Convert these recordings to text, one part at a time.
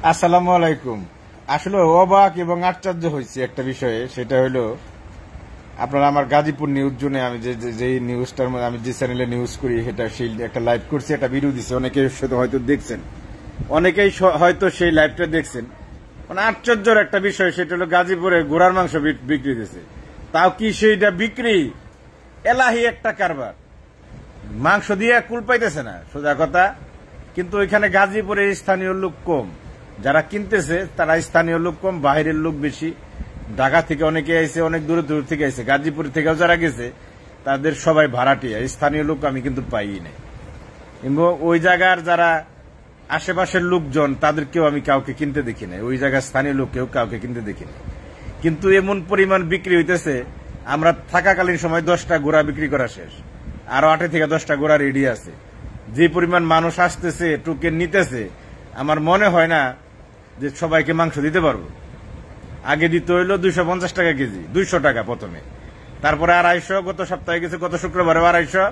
আসসালামু আলাইকুম। আসলে অবাক এবং আশ্চর্য হয়েছে একটা বিষয়ে, সেটা হলো আপনারা আমার গাজীপুর নিউজ জোনে আমি যে নিউজটার মধ্যে আমি যে চ্যানেলে নিউজ করি সেটা সেই একটা লাইভ করছি, একটা ভিডিও দিচ্ছে, অনেকেই হয়তো দেখছেন, অনেকেই হয়তো সেই লাইভটা দেখছেন। মানে আশ্চর্যের একটা বিষয়, সেটা হলো গাজীপুরে ঘোড়ার মাংস বিক্রি দিতেছে, তাও কি সেইটা বিক্রি এলাহি একটা কারবার, মাংস দিয়ে কুল পাইতেছে না সোজা কথা। কিন্তু ওইখানে গাজীপুরে স্থানীয় লোক কম, যারা কিনতেছে তারা স্থানীয় লোক কম, বাইরের লোক বেশি। ঢাকা থেকে অনেকে আইছে, অনেক দূরে দূর থেকে আইছে, গাজীপুর থেকেও যারা গেছে তাদের সবাই ভাড়াটিয়া, স্থানীয় লোক আমি কিন্তু পাই নাই। এবং ওই জায়গার যারা আশেপাশের লোকজন তাদেরকেও আমি কাউকে কিনতে দেখি নাই, ওই জায়গার স্থানীয় লোককেও কাউকে কিনতে দেখি নাই। কিন্তু এমন পরিমাণ বিক্রি হইতেছে, আমরা থাকাকালীন সময় 10টা ঘোড়া বিক্রি করা শেষ, আরো 8 থেকে 10টা ঘোড়া রেডি আছে। যে পরিমাণ মানুষ আসতেছে, টোকেন নিতেছে, আমার মনে হয় না যে সবাইকে মাংস দিতে পারবো। আগে দিতে হইলো 250 টাকা কেজি, 200 টাকা প্রথমে, তারপরে 250, গত সপ্তাহে গেছে, গত শুক্রবারে 250,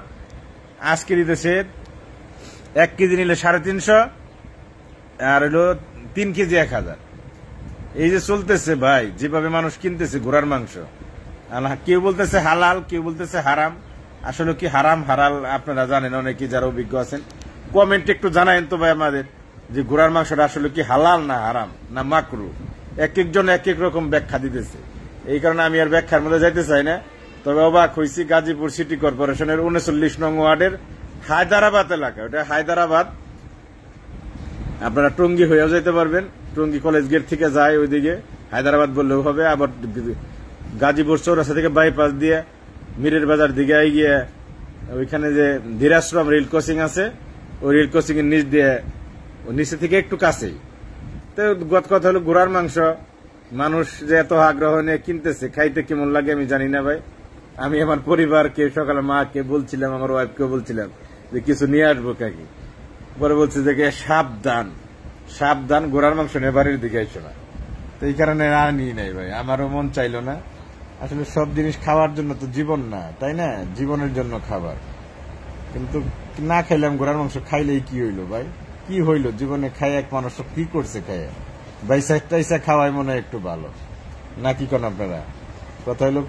আজকে দিতেছে 1 কেজি নিলে 350, আর হইলো 3 কেজি 1000। এই যে চলতেছে ভাই, যেভাবে মানুষ কিনতেছে ঘোড়ার মাংস, কেউ বলতেছে হালাল, কেউ বলতেছে হারাম। আসলে কি হারাম হালাল আপনারা জানেন, অনেকে যারা অভিজ্ঞ আছেন কমেন্টে একটু জানায়েন তো ভাই আমাদের, যে ঘোড়ার মাংসটা আসলে কি হালাল না হারাম না মাকরু। এক একজন এক এক রকম ব্যাখ্যা দিতেছে, এই কারণে আমি আর ব্যাখ্যার মধ্যে যাইতে চাই না। তবে অবাক হয়েছি, গাজীপুর সিটি কর্পোরেশনের 39 নং ওয়ার্ডের হায়দারাবাদ এলাকা, ওটা হায়দারাবাদ, আপনারা টঙ্গী হয়েও যেতে পারবেন, টঙ্গী কলেজ গেট থেকে যায় ওইদিকে হায়দারাবাদ বললেও হবে। আবার গাজীপুর চৌরাস্তা থেকে বাইপাস দিয়ে মিরের বাজার দিকে গিয়ে ওইখানে যে ধীরাশ্রম রেল ক্রসিং আছে, ওই রেল ক্রসিং এর নিচ দিয়ে, নিচে থেকে একটু কাছেই। তো গত কথা হলো ঘোড়ার মাংস মানুষ যে এত আগ্রহ নিয়ে কিনতেছে, খাইতে কেমন লাগে আমি জানি না ভাই। আমি আমার পরিবারকে সকালে মাকে বলছিলাম, আমার ওয়াইফকেও বলছিলাম যে কিছু নিয়ে আসবো কাকি, পরে বলছে যে সাবধান সাবধান, ঘোড়ার মাংস নিয়ে বাড়ির দিকে আইসো না। তো এই কারণে আর নিই নাই ভাই, আমারও মন চাইলো না। আসলে সব জিনিস খাওয়ার জন্য তো জীবন না, তাই না? জীবনের জন্য খাবার, কিন্তু না খাইলাম ঘোড়ার মাংস, খাইলেই কি হইলো ভাই? কি হইলো জীবনে? খাই এক মানুষ কি করছে খাইয়া? বাইসা টাইসা খাওয়াই মনে হয় একটু ভালো, না কি কোন আপনারা? কথা হইলো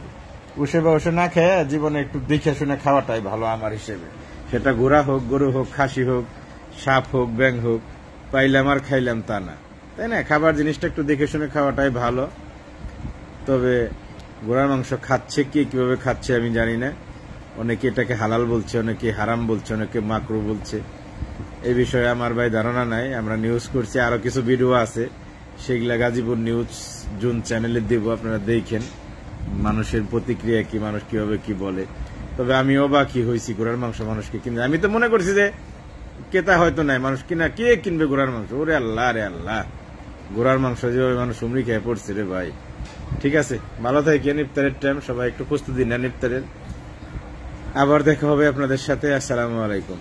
উসে বা উসে না খেয়ে জীবনে একটু দেখে শুনে খাওয়াটাই ভালো আমার হিসেবে। সেটা ঘোড়া হোক, গরু হোক, খাসি হোক, সাপ হোক, ব্যাং হোক, পাইলাম আর খাইলাম তা না, তাই না? খাবার জিনিসটা একটু দেখে শুনে খাওয়াটাই ভালো। তবে ঘোড়ার মাংস খাচ্ছে কে কিভাবে খাচ্ছে আমি জানি না, অনেকে এটাকে হালাল বলছে, অনেকে হারাম বলছে, অনেকে মাকরু বলছে। এই বিষয়ে আমার ভাই ধারণা নাই। আমরা নিউজ করছি, আরো কিছু ভিডিও আছে, সেগুলা গাজীপুর নিউজ জুন চ্যানেলে দেব, আপনারা দেখেন মানুষের প্রতিক্রিয়া কি, মানুষ কিভাবে কি বলে। তবে আমি অবাকই হয়েছি ঘোড়ার মাংস মানুষকে কিনে। আমি তো মনে করছি যে ক্রেতা হয়তো নাই, মানুষ কিনা, কে কিনবে ঘোড়ার মাংস? ওরে আল্লাহ রে আল্লাহ, ঘোড়ার মাংস যেভাবে মানুষ উমরি খেয়ে পড়ছে রে ভাই। ঠিক আছে, ভালো থাকেন, ইফতারের টাইম, সবাই একটু প্রস্তুতি নেন ইফতারের। আবার দেখা হবে আপনাদের সাথে। আসসালামু আলাইকুম।